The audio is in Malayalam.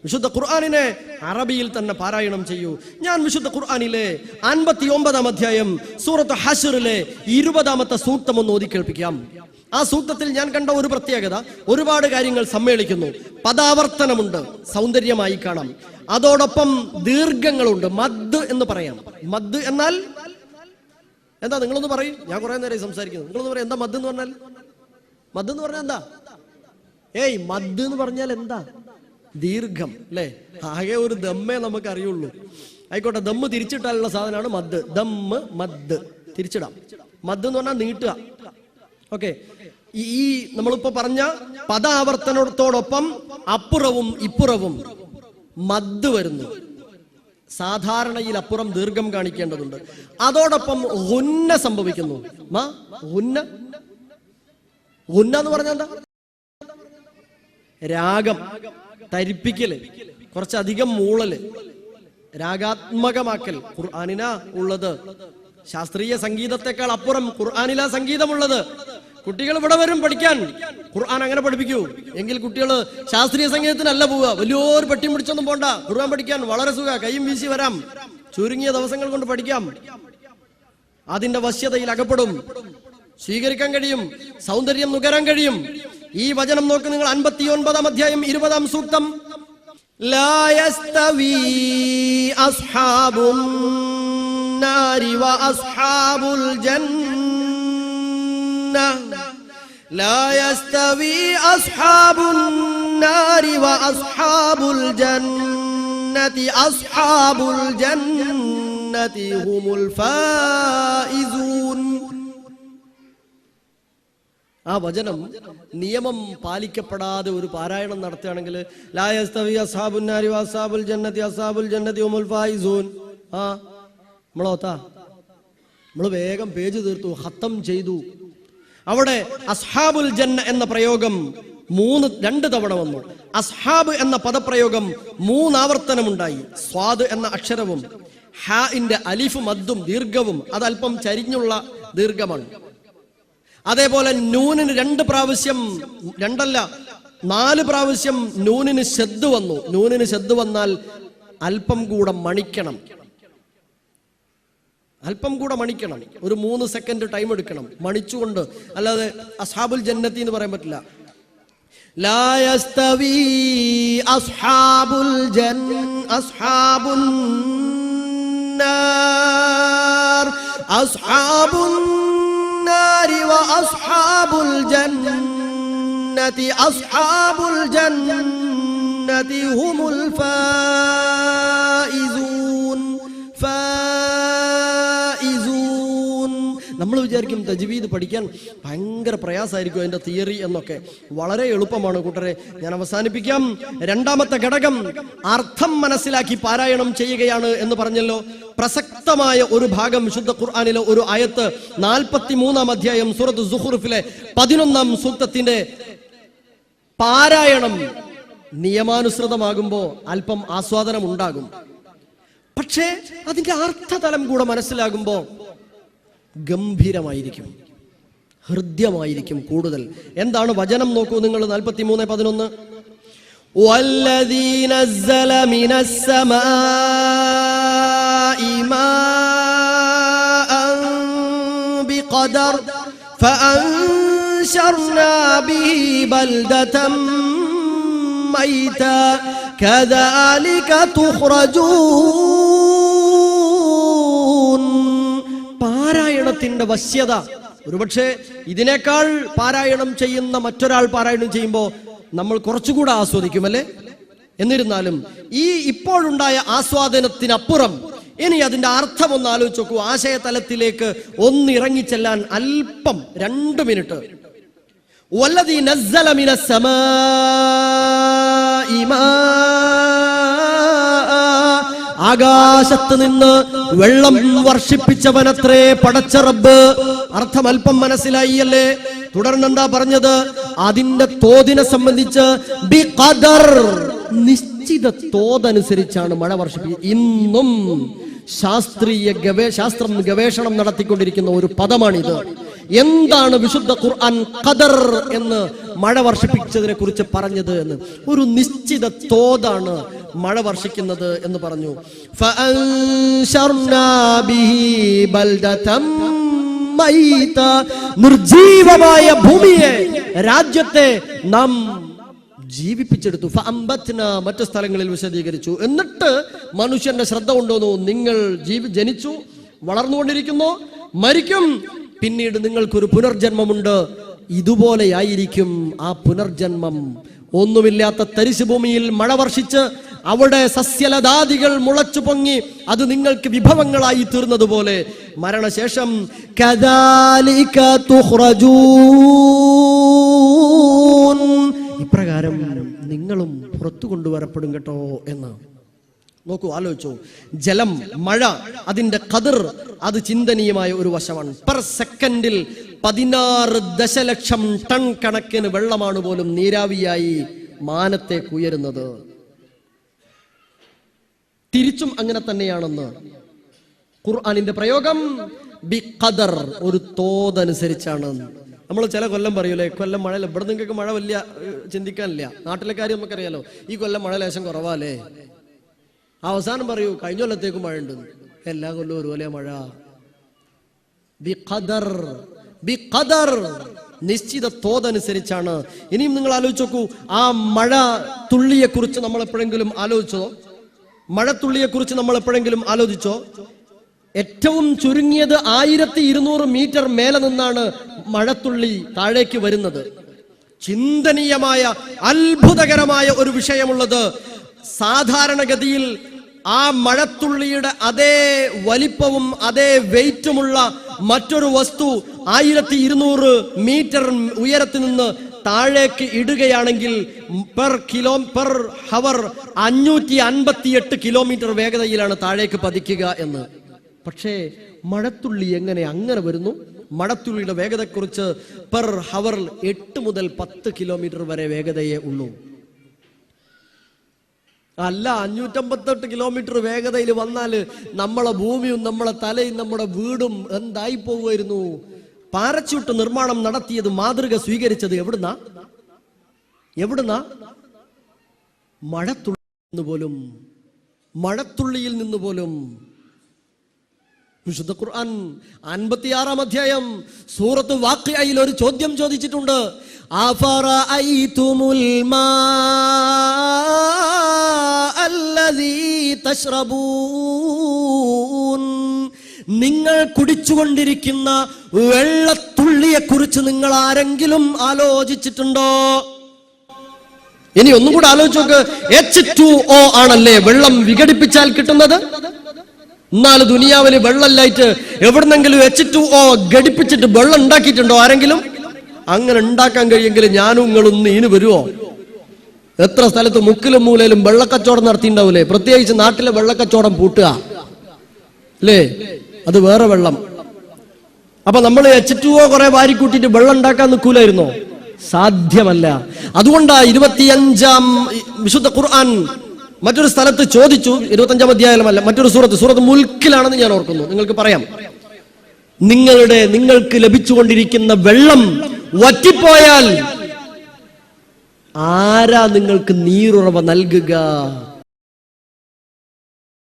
വിശുദ്ധ ഖുർആനിനെ അറബിയിൽ തന്നെ പാരായണം ചെയ്യൂ. ഞാൻ വിശുദ്ധ ഖുർആനിലെ 59-ാം അധ്യായം സൂറത്ത് ഹശ്റിലെ 20-ാമത്തെ സൂക്തം ഒന്ന് ഓതി കേൾപ്പിക്കാം. ആ സൂക്തത്തിൽ ഞാൻ കണ്ട ഒരു പ്രത്യേകത, ഒരുപാട് കാര്യങ്ങൾ സമ്മേളിക്കുന്നു. പദാവർത്തനമുണ്ട്, സൗന്ദര്യമായി കാണാം. അതോടൊപ്പം ദീർഘങ്ങളുണ്ട്. മദ് എന്ന് പറയാം. മദ് എന്നാൽ എന്താ? നിങ്ങളൊന്ന് പറയും. ഞാൻ കുറെ നേരം സംസാരിക്കുന്നു. നിങ്ങളൊന്ന് പറയും, എന്താ മദ് എന്ന് പറഞ്ഞാൽ? മദ് എന്ന് പറഞ്ഞാൽ എന്താ? മദ് എന്ന് പറഞ്ഞാൽ എന്താ? ദീർഘം അല്ലേ? ആകെ ഒരു ദമ്മേ നമുക്ക് അറിയുള്ളൂ. ആയിക്കോട്ടെ, ദമ്മ് തിരിച്ചിട്ടാലുള്ള സാധനമാണ് മദ്. ദമ്മ്, മദ് തിരിച്ചിടാം. മദ് എന്ന് പറഞ്ഞാൽ നീട്ടുക. ഓക്കെ, ഈ നമ്മളിപ്പോ പറഞ്ഞ പദാവർത്തനത്തോടൊപ്പം അപ്പുറവും ഇപ്പുറവും മദ് വരുന്നു. സാധാരണയിൽ അപ്പുറം ദീർഘം കാണിക്കേണ്ടതുണ്ട്. അതോടൊപ്പം ഹുന്ന സംഭവിക്കുന്നു. ഹുന്ന എന്ന് പറഞ്ഞാൽ എന്താ? രാഗം, തരിപ്പിക്കല്, കുറച്ചധികം മൂളല്, രാഗാത്മകമാക്കൽ ഖുർആനിന ഉള്ളത്. ശാസ്ത്രീയ സംഗീതത്തെക്കാൾ അപ്പുറം ഖുർആനില സംഗീതമുള്ളത്. കുട്ടികൾ ഇവിടെ വരും പഠിക്കാൻ. ഖുർആൻ അങ്ങനെ പഠിപ്പിക്കൂ. എങ്കിൽ കുട്ടികൾ ശാസ്ത്രീയ സംഗീതത്തിനല്ല പോവുക. വലിയൊരു പെട്ടിയും പിടിച്ചൊന്നും പോണ്ട. ഖുർആൻ പഠിക്കാൻ വളരെ സുഖ. കൈയും വീശി വരാം. ചുരുങ്ങിയ ദിവസങ്ങൾ കൊണ്ട് പഠിക്കാം. അതിന്റെ വശ്യതയിൽ അകപ്പെടും. സ്വീകരിക്കാൻ കഴിയും. സൗന്ദര്യം നുകരാൻ കഴിയും. ഈ വചനം നോക്ക് നിങ്ങൾ. 59-ാം അധ്യായം 20-ാം സൂക്തം. ലാ യസ്തവി അസ്ഹാബുൻ നാരി വ അസ്ഹാബുൽ ജന്ന. ലാ യസ്തവി അസ്ഹാബുൻ നാരി വ അസ്ഹാബുൽ ജന്നതി അസ്ഹാബുൽ ജന്നതി ഹുമുൽ ഫായിസൂൻ. ആ വചനം നിയമം പാലിക്കപ്പെടാതെ ഒരു പാരായണം നടത്തുകയാണെങ്കിൽ ലാ യസ്തവി അസ്ഹാബുൻ നാരി വ അസ്ഹാബുൽ ജന്നതി അസ്ഹാബുൽ ജന്നതി ഹുമുൽ ഫായിസൂൻ. നമ്മൾ വേഗം പേജ് തീർത്തു, ഖത്തം ചെയ്തു. അവിടെ അസ്ഹാബുൽ ജന്ന എന്ന പ്രയോഗം 2 തവണ വന്നു. അസ്ഹാബ് എന്ന പദപ്രയോഗം 3 ആവർത്തനമുണ്ടായി. സ്വാദ് എന്ന അക്ഷരവും ഹാഇന്റെ അലിഫ് മദ്ദും ദീർഘവും അതല്പം ചരിഞ്ഞുള്ള ദീർഘമാണ്. അതേപോലെ നൂനിന് 2 പ്രാവശ്യം, 4 പ്രാവശ്യം നൂനിന് ശദ്ദ് വന്നു. നൂനിന് ശദ്ദ് വന്നാൽ അല്പം കൂടെ മണിക്കണം. ഒരു 3 സെക്കൻഡ് ടൈം എടുക്കണം മണിച്ചുകൊണ്ട്. അല്ലാതെ അസ്ഹാബുൽ ജന്നത്തി എന്ന് പറയാൻ പറ്റില്ല. ലാ യസ്തവി അസ്ഹാബുൽ അസ്ഹാബുൻ നാർ അസ്ഹാബുൻ നാരി വ അസ്ഹാബുൽ ജന്നതി അസ്ഹാബുൽ ജന്നതി ഹുമുൽ ഫായിസൂൻ. നമ്മൾ വിചാരിക്കും തജ്വീദ് പഠിക്കാൻ ഭയങ്കര പ്രയാസമായിരിക്കും അതിന്റെ തിയറി എന്നൊക്കെ. വളരെ എളുപ്പമാണ് കൂട്ടരെ. ഞാൻ അവസാനിപ്പിക്കാം. 2-ാമത്തെ ഘടകം അർത്ഥം മനസ്സിലാക്കി പാരായണം ചെയ്യുകയാണ് എന്ന് പറഞ്ഞല്ലോ. പ്രസക്തമായ ഒരു ഭാഗം വിശുദ്ധ ഖുർആനിലെ ഒരു ആയത്ത് 43-ാം അധ്യായം സൂറത്ത് സുഖ്റുഫിലെ 11-ാം സൂക്തത്തിന്റെ പാരായണം നിയമാനുസൃതമാകുമ്പോൾ അല്പം ആസ്വാദനം ഉണ്ടാകും. പക്ഷേ അതിന്റെ അർത്ഥതലം കൂടെ മനസ്സിലാകുമ്പോ ഗംഭീരമായിരിക്കും, ഹൃദ്യമായിരിക്കും കൂടുതൽ. എന്താണ് വചനം നോക്കൂ നിങ്ങൾ. 43:11. വല്ലദീ നസ്സല മിനസ്സമാഇ മാഅൻ ബിഖദർ ഫഅൻശർനാ ബിഹി ബൽദതൻ മൈതാ കദാലിക തുഖ്റജൂൻ. പാരായണത്തിന്റെ വശ്യത. ഒരുപക്ഷെ ഇതിനേക്കാൾ പാരായണം ചെയ്യുന്ന മറ്റൊരാൾ പാരായണം ചെയ്യുമ്പോൾ നമ്മൾ കുറച്ചുകൂടെ ആസ്വദിക്കും അല്ലേ? എന്നിരുന്നാലും ഈ ഇപ്പോഴുണ്ടായ ആസ്വാദനത്തിനപ്പുറം ഇനി അതിന്റെ അർത്ഥം ഒന്ന് ആലോചിച്ച് നോക്കൂ. ആശയതലത്തിലേക്ക് ഒന്നിറങ്ങിച്ചെല്ലാൻ അല്പം 2 മിനിറ്റ്. വല്ലദീ നസ്സല മിനസ്സമാഇ ആകാശത്ത് നിന്ന് വെള്ളം വർഷിപ്പിച്ചവനത്രേ പടച്ച റബ്ബ്. അർത്ഥം അല്പം മനസ്സിലായി അല്ലേ? തുടർന്നെന്താ പറഞ്ഞത്? അതിന്റെ തോതിനെ സംബന്ധിച്ച് ബിഖദർ, നിശ്ചിത തോതനുസരിച്ചാണ് മഴ വർഷിപ്പിക്കുക. ഇന്നും ശാസ്ത്രം ഗവേഷണം നടത്തിക്കൊണ്ടിരിക്കുന്ന ഒരു പദമാണിത്. എന്താണ് വിശുദ്ധ ഖുർആൻ ഖദർ എന്ന് മഴ വർഷിപ്പിച്ചതിനെ കുറിച്ച് പറഞ്ഞത് എന്ന്? ഒരു നിശ്ചിത തോതാണ് മഴ വർഷിക്കുന്നത് എന്ന് പറഞ്ഞു. ഫഅൻശർനാ ബിഹി ബൽദതം മൈത, നിർജീവമായ ഭൂമിയെ, രാജ്യത്തെ നാം ജീവിപ്പിച്ചെടുത്തു. ഫഅംബത്ന, മറ്റു സ്ഥലങ്ങളിൽ വിശദീകരിച്ചു. എന്നിട്ട് മനുഷ്യന്റെ ശ്രദ്ധ കൊണ്ടുവന്നു. നിങ്ങൾ ജനിച്ചു, വളർന്നുകൊണ്ടിരിക്കുന്നു, മരിക്കും, പിന്നീട് നിങ്ങൾക്കൊരു പുനർജന്മമുണ്ട്. ഇതുപോലെയായിരിക്കും ആ പുനർജന്മം. ഒന്നുമില്ലാത്ത തരിശു ഭൂമിയിൽ മഴ വർഷിച്ച് അവിടെ സസ്യലതാദികൾ മുളച്ചു പൊങ്ങി അത് നിങ്ങൾക്ക് വിഭവങ്ങളായി തീർന്നതുപോലെ മരണശേഷം കദാലിക തുഖ്റജൂൻ, ഇപ്രകാരം നിങ്ങളും പുറത്തു കൊണ്ടുവരപ്പെടും കേട്ടോ എന്ന്. നോക്കൂ, ആലോചിച്ചു. ജലം, മഴ, അതിന്റെ ഖദർ, അത് ചിന്തനീയമായ ഒരു വശമാണ്. പെർ സെക്കൻഡിൽ 16 ദശലക്ഷം ടൺ കണക്കിന് വെള്ളമാണ് പോലും നീരാവിയായി മാനത്തേക്ക് ഉയരുന്നത്. തിരിച്ചും അങ്ങനെ തന്നെയാണെന്ന് ഖുർആനിന്റെ പ്രയോഗം ബി ഖദർ, ഒരു തോതനുസരിച്ചാണ്. നമ്മൾ ചില കൊല്ലം പറയൂലേ, കൊല്ലം മഴ, ഇവിടെ നിങ്ങൾക്ക് മഴ വലിയ ചിന്തിക്കാനില്ല, നാട്ടിലെ കാര്യം നമുക്കറിയാലോ, ഈ കൊല്ലം മഴ ലേശം കുറവാലേ. അവസാനം പറയൂ കഴിഞ്ഞ കൊല്ലത്തേക്ക് മഴ ഉണ്ട്. എല്ലാ കൊല്ലവും ഒരുപോലെ മഴ. ബി ഖദർ, ബി ഖദർ, നിശ്ചിത തോതനുസരിച്ചാണ്. ഇനിയും നിങ്ങൾ ആലോചിച്ച് നോക്കൂ, ആ മഴ തുള്ളിയെ കുറിച്ച് നമ്മൾ എപ്പോഴെങ്കിലും ആലോചിച്ചോ? മഴത്തുള്ളിയെ കുറിച്ച് നമ്മൾ എപ്പോഴെങ്കിലും ആലോചിച്ചോ? ഏറ്റവും ചുരുങ്ങിയത് 1200 മീറ്റർ മേലെ നിന്നാണ് മഴത്തുള്ളി താഴേക്ക് വരുന്നത്. ചിന്തനീയമായ അത്ഭുതകരമായ ഒരു വിഷയമുള്ളത്, സാധാരണഗതിയിൽ ആ മഴത്തുള്ളിയുടെ അതേ വലിപ്പവും അതേ വെയിറ്റുമുള്ള മറ്റൊരു വസ്തു 1200 മീറ്റർ ഉയരത്തിൽ നിന്ന് താഴേക്ക് ഇടുകയാണെങ്കിൽ പെർ ഹവർ 558 കിലോമീറ്റർ വേഗതയിലാണ് താഴേക്ക് പതിക്കുക എന്ന്. പക്ഷേ മഴത്തുള്ളി എങ്ങനെ അങ്ങനെ വരുന്നു? മഴത്തുള്ളിയുടെ വേഗതയെക്കുറിച്ച് പെർ ഹവർ 8 മുതൽ 10 കിലോമീറ്റർ വരെ വേഗതയേ ഉള്ളൂ. അല്ല, 558 കിലോമീറ്റർ വേഗതയിൽ വന്നാല് നമ്മളെ ഭൂമിയും നമ്മളെ തലയും നമ്മുടെ വീടും എന്തായി പോകുമായിരുന്നു? പാരച്യൂട്ട് നിർമ്മാണം നടത്തിയത്, മാതൃക സ്വീകരിച്ചത് എവിടുന്നാ? മഴത്തുള്ളിയിൽ നിന്ന് പോലും. വിശുദ്ധ ഖുർആൻ 56-ാം അധ്യായം സൂറത്ത് വാഖിഅയിൽ ഒരു ചോദ്യം ചോദിച്ചിട്ടുണ്ട്. അഫറഅയ്തുമുൽ മാഅല്ലദീ തശ്റബൂൻ, നിങ്ങൾ കുടിച്ചുകൊണ്ടിരിക്കുന്ന വെള്ളത്തുള്ളിയെ കുറിച്ച് നിങ്ങൾ ആരെങ്കിലും ആലോചിച്ചിട്ടുണ്ടോ? ഇനി ഒന്നും കൂടെ ആലോചിച്ച് നോക്ക്. H2O ആണല്ലേ വെള്ളം വിഘടിപ്പിച്ചാൽ കിട്ടുന്നത്. എന്നാൽ ദുനിയാവില് വെള്ളമില്ലായിട്ട് എവിടുന്നെങ്കിലും H2O ഘടിപ്പിച്ചിട്ട് വെള്ളം ഉണ്ടാക്കിയിട്ടുണ്ടോ ആരെങ്കിലും? അങ്ങനെ ഉണ്ടാക്കാൻ കഴിയെങ്കിൽ ഞാനും നിങ്ങളൊന്ന് ഇതിന് വരുമോ? എത്ര സ്ഥലത്ത് മുക്കിലും മൂലയിലും വെള്ളക്കച്ചവടം നടത്തിയിട്ടുണ്ടാവൂലേ? പ്രത്യേകിച്ച് നാട്ടിലെ വെള്ളക്കച്ചവടം പൂട്ടുക അല്ലേ, അത് വേറെ വെള്ളം. അപ്പൊ നമ്മൾ H2O കുറെ വാരിക്കൂട്ടിട്ട് വെള്ളം ഉണ്ടാക്കാൻ നിൽക്കൂലായിരുന്നോ? സാധ്യമല്ല. അതുകൊണ്ടാ 25-ാം വിശുദ്ധ ഖുർആൻ മറ്റൊരു സ്ഥലത്ത് ചോദിച്ചു, 25-ാം അധ്യായമല്ല, മറ്റൊരു സൂറത്ത് മുൽക്കിലാണെന്ന് ഞാൻ ഓർക്കുന്നു, നിങ്ങൾക്ക് പറയാം. നിങ്ങൾക്ക് ലഭിച്ചുകൊണ്ടിരിക്കുന്ന വെള്ളം വറ്റിപ്പോയാൽ ആരാ നിങ്ങൾക്ക് നീരുറവ നൽകുക?